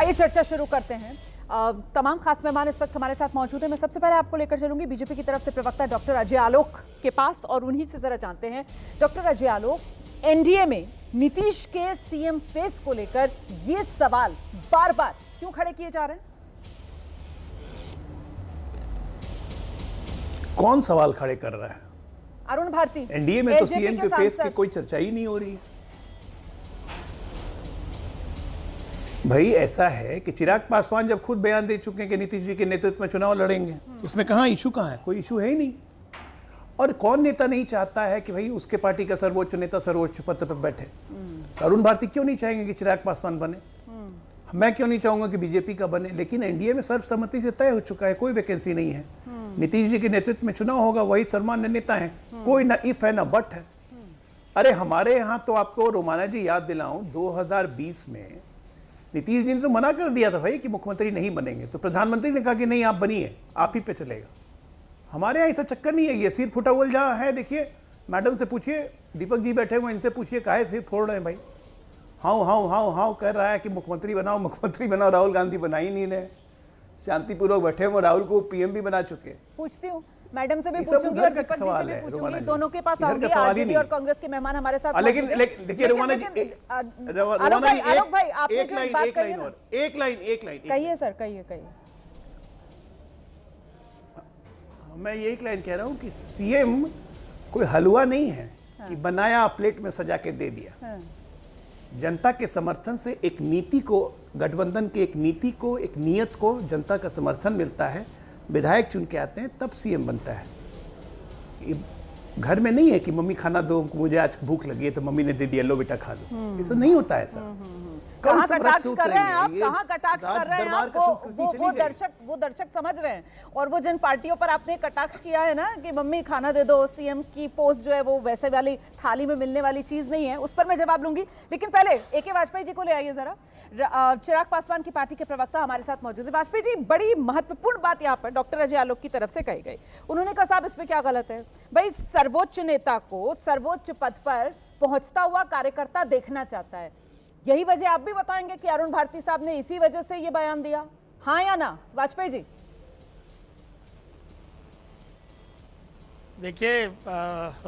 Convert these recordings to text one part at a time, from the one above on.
आइए चर्चा शुरू करते हैं। तमाम खास मेहमान इस वक्त हमारे साथ मौजूद हैं। मैं सबसे पहले आपको लेकर चलूंगी बीजेपी की तरफ से प्रवक्ता डॉक्टर अजय आलोक के पास और उन्हीं से जरा जानते हैं। डॉक्टर अजय आलोक, एनडीए में नीतीश के सीएम फेस को लेकर ये सवाल बार बार क्यों खड़े किए जा रहे हैं? कौन सवाल खड़े कर रहा है? अरुण भारती। एनडीए में तो सीएम के फेस की कोई चर्चा ही नहीं हो रही है। भाई ऐसा है कि चिराग पासवान जब खुद बयान दे चुके हैं कि नीतीश जी के नेतृत्व में चुनाव लड़ेंगे, उसमें कहाँ इशू कहाँ है? कोई इशू है ही नहीं। और कौन नेता नहीं चाहता है कि भाई उसके पार्टी का सर्वोच्च नेता सर्वोच्च पद पर बैठे? अरुण भारती क्यों नहीं चाहेंगे कि चिराग पासवान बने? मैं क्यों नहीं चाहूंगा कि बीजेपी का बने? लेकिन एनडीए में सर्वसम्मति से तय हो चुका है, कोई वैकेंसी नहीं है। नीतीश जी के नेतृत्व में चुनाव होगा, वही सर्वमान्य नेता है, कोई ना इफ है ना बट है। अरे हमारे यहाँ तो आपको रोमाना जी याद दिलाऊं, 2020 में नीतीश जी ने तो मना कर दिया था भाई कि मुख्यमंत्री नहीं बनेंगे, तो प्रधानमंत्री ने कहा कि नहीं आप बनिए, आप ही पे चलेगा। हमारे यहाँ ऐसा चक्कर नहीं है। ये सिर फुटा हुआ जहाँ है, देखिए मैडम से पूछिए, दीपक जी बैठे हुए इनसे पूछिए काहे सिर फोड़ रहे हैं भाई। हाँ हाँ हाँ हाँ कर रहा है कि मुख्यमंत्री बनाओ मुख्यमंत्री बनाओ। राहुल गांधी बना ही नहीं रहे, शांतिपूर्वक बैठे हुए। राहुल को पीएम भी बना चुके। पूछती हूँ मैडम से भी पूछूंगी और दीपक जी से भी पूछूंगी, दोनों के पास आऊंगी। आरजेडी और कांग्रेस के मेहमान हमारे साथ। लेकिन देखिए रोमाना जी, एक लाइन कहिए सर, कहिए। मैं ये एक लाइन कह रहा हूँ कि सीएम कोई हलवा नहीं है कि बनाया प्लेट में सजा के दे दिया। जनता के समर्थन से एक नीति को, गठबंधन की एक नीति को, एक नियत को जनता का समर्थन मिलता है, विधायक चुन के आते हैं, तब सीएम बनता है। ये घर में नहीं है कि मम्मी खाना दो, मुझे आज भूख लगी है तो मम्मी ने दे दिया, लो बेटा खा लो। ऐसा नहीं होता है सर। कहाँ कटाक्ष कर रहे हैं आप? कहाँ कटाक्ष कर रहे हैं आप? वो दर्शक समझ रहे हैं। और वो जिन पार्टियों पर आपने कटाक्ष किया है ना कि मम्मी खाना दे दो, सीएम की पोस्ट जो है वो वैसे वाली थाली में मिलने वाली चीज नहीं है, उस पर मैं जवाब लूंगी। लेकिन पहले एके वाजपेयी जी को ले आइए जरा। चिराग पासवान की पार्टी के प्रवक्ता हमारे साथ मौजूद है। वाजपेयी जी, बड़ी महत्वपूर्ण बात यहाँ पर डॉक्टर अजय आलोक की तरफ से कही गई। उन्होंने कहा साहब इसमें क्या गलत है? भाई सर्वोच्च नेता को सर्वोच्च पद पर पहुंचता हुआ कार्यकर्ता देखना चाहता है। यही वजह आप भी बताएंगे कि अरुण भारती साहब ने इसी वजह से ये बयान दिया, हाँ या ना वाजपेयी जी? देखिए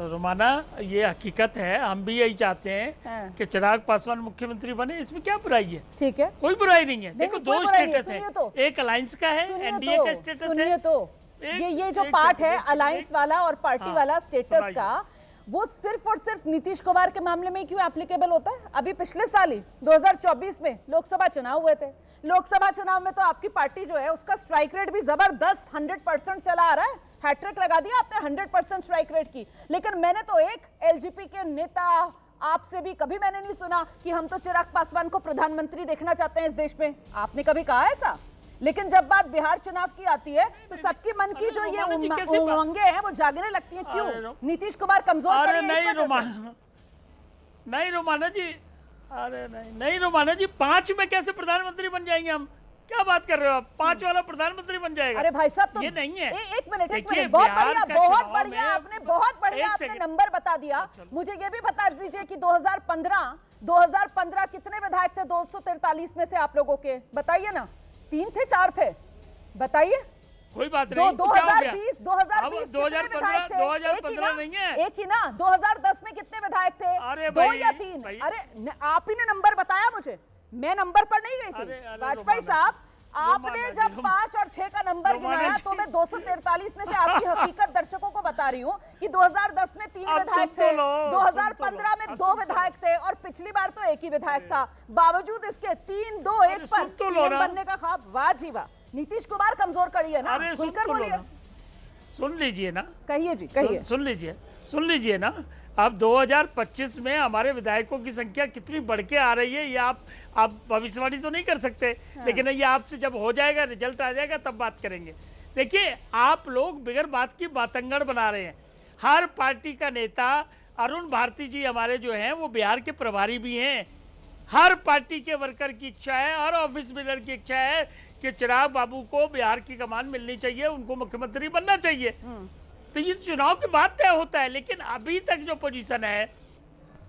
रोमाना, ये हकीकत है, हम भी यही चाहते हैं कि चिराग पासवान मुख्यमंत्री बने। इसमें क्या बुराई है? ठीक है, कोई बुराई नहीं है। देखो दो स्टेटस है, एक अलायंस का है, एनडीए का स्टेटस है। तो ये जो पार्ट है अलायंस वाला और पार्टी वाला स्टेटस का, वो सिर्फ और सिर्फ नीतीश कुमार के मामले में क्यों एप्लीकेबल होता है? अभी पिछले साल ही 2024 में लोकसभा चुनाव हुए थे। लोकसभा चुनाव में तो आपकी पार्टी जो है उसका स्ट्राइक रेट भी जबरदस्त 100% चला आ रहा है। हैट्रिक लगा दिया आपने 100% स्ट्राइक रेट की। लेकिन मैंने तो एक एलजेपी के नेता आपसे भी कभी मैंने नहीं सुना कि हम तो चिराग पासवान को प्रधानमंत्री देखना चाहते हैं इस देश में। आपने कभी कहा ऐसा? लेकिन जब बात बिहार चुनाव की आती है तो सबके मन की जो ये उमंगे हैं वो जागने लगती हैं। क्यों? नीतीश कुमार कमजोर अरे नहीं रोमाना जी, अरे नहीं रोमाना जी, 5 में कैसे प्रधानमंत्री बन जाएंगे हम? क्या बात कर रहे हो आप? 5 वाला प्रधानमंत्री बन जाएगा? अरे भाई साहब, तो ये नहीं है। एक मिनट, बहुत बढ़िया आपने नंबर बता दिया। मुझे ये भी बता दीजिए कि 2015 कितने विधायक थे 243 में से आप लोगों के? बताइए ना, 3 थे 4 थे? बताइए। कोई बात नहीं। 2020 2015 नहीं है, एक ही ना। 2010 में कितने विधायक थे? अरे 2 या 3? अरे आप ही ने नंबर बताया मुझे, मैं नंबर पर नहीं गई थी। वाजपेयी साहब, आपने जब 5 और 6 का नंबर गिनाया तो मैं 243 में से आपकी हकीकत दर्शकों को बता रही हूँ कि 2010 में 3 विधायक थे, 2015 में 2 विधायक थे और पिछली बार तो एक ही विधायक था। बावजूद इसके 3-2-1 पर बनने का ख्वाब। वाह जी वाह, नीतीश कुमार कमजोर कड़ी है ना? सुन लीजिए ना, कहिए जी, कहिए। सुन लीजिए ना। अब 2025 में हमारे विधायकों की संख्या कितनी बढ़ के आ रही है, ये आप भविष्यवाणी तो नहीं कर सकते। लेकिन ये आपसे जब हो जाएगा, रिजल्ट आ जाएगा, तब बात करेंगे। देखिए आप लोग बिगर बात की बातंगड़ बना रहे हैं। हर पार्टी का नेता, अरुण भारती जी हमारे जो हैं वो बिहार के प्रभारी भी हैं। हर पार्टी के वर्कर की इच्छा है, हर ऑफिस बिलर की इच्छा है कि चिराग बाबू को बिहार की कमान मिलनी चाहिए, उनको मुख्यमंत्री बनना चाहिए। तो ये चुनाव के बाद तय होता है। लेकिन अभी तक जो पोजीशन है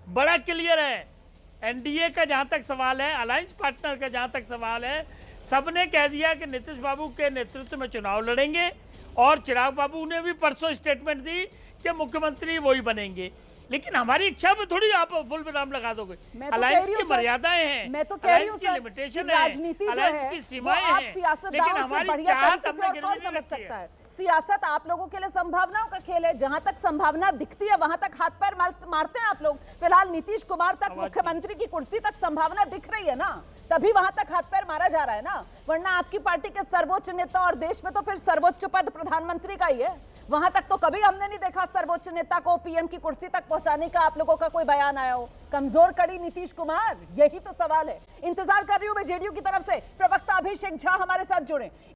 बड़ा क्लियर है। एनडीए का जहां तक सवाल है, अलायंस पार्टनर का जहां तक सवाल है, सबने कह दिया कि नीतीश बाबू के नेतृत्व में चुनाव लड़ेंगे, और चिराग बाबू ने भी परसों स्टेटमेंट दी कि मुख्यमंत्री वही बनेंगे। लेकिन हमारी इच्छा पे थोड़ी आप फुल विराम लगा दोगे। अलायंस की मर्यादाएं हैं, मैं तो कह रही हूं अलायंस की लिमिटेशन राजनीति है, जो अलायंस है की वो सीमाएं आप हैं, सियासतदानों लेकिन से हमारी बढ़िया चाहत तरीके से हमने और कौन गिरवी नहीं समझ रखी सकता है। है। सियासत आप लोगों के लिए संभावनाओं का खेल है, जहां तक संभावना दिखती है वहां तक हाथ पैर मारते हैं आप लोग। फिलहाल नीतीश कुमार तक, मुख्यमंत्री की कुर्सी तक संभावना दिख रही है ना, तभी वहां तक हाथ पैर मारा जा रहा है ना। वरना आपकी पार्टी के सर्वोच्च नेता और देश में तो फिर सर्वोच्च पद प्रधानमंत्री का ही है, वहां तक तो कभी हमने नहीं देखा सर्वोच्च नेता को पीएम की कुर्सी तक पहुंचाने का आप लोगों का कोई बयान आया हो। कमजोर कड़ी नीतीश कुमार, यही तो सवाल है। इंतजार कर रही हूं मैं जेडीयू की तरफ से प्रवक्ता अभिषेक झा हमारे साथ जुड़े।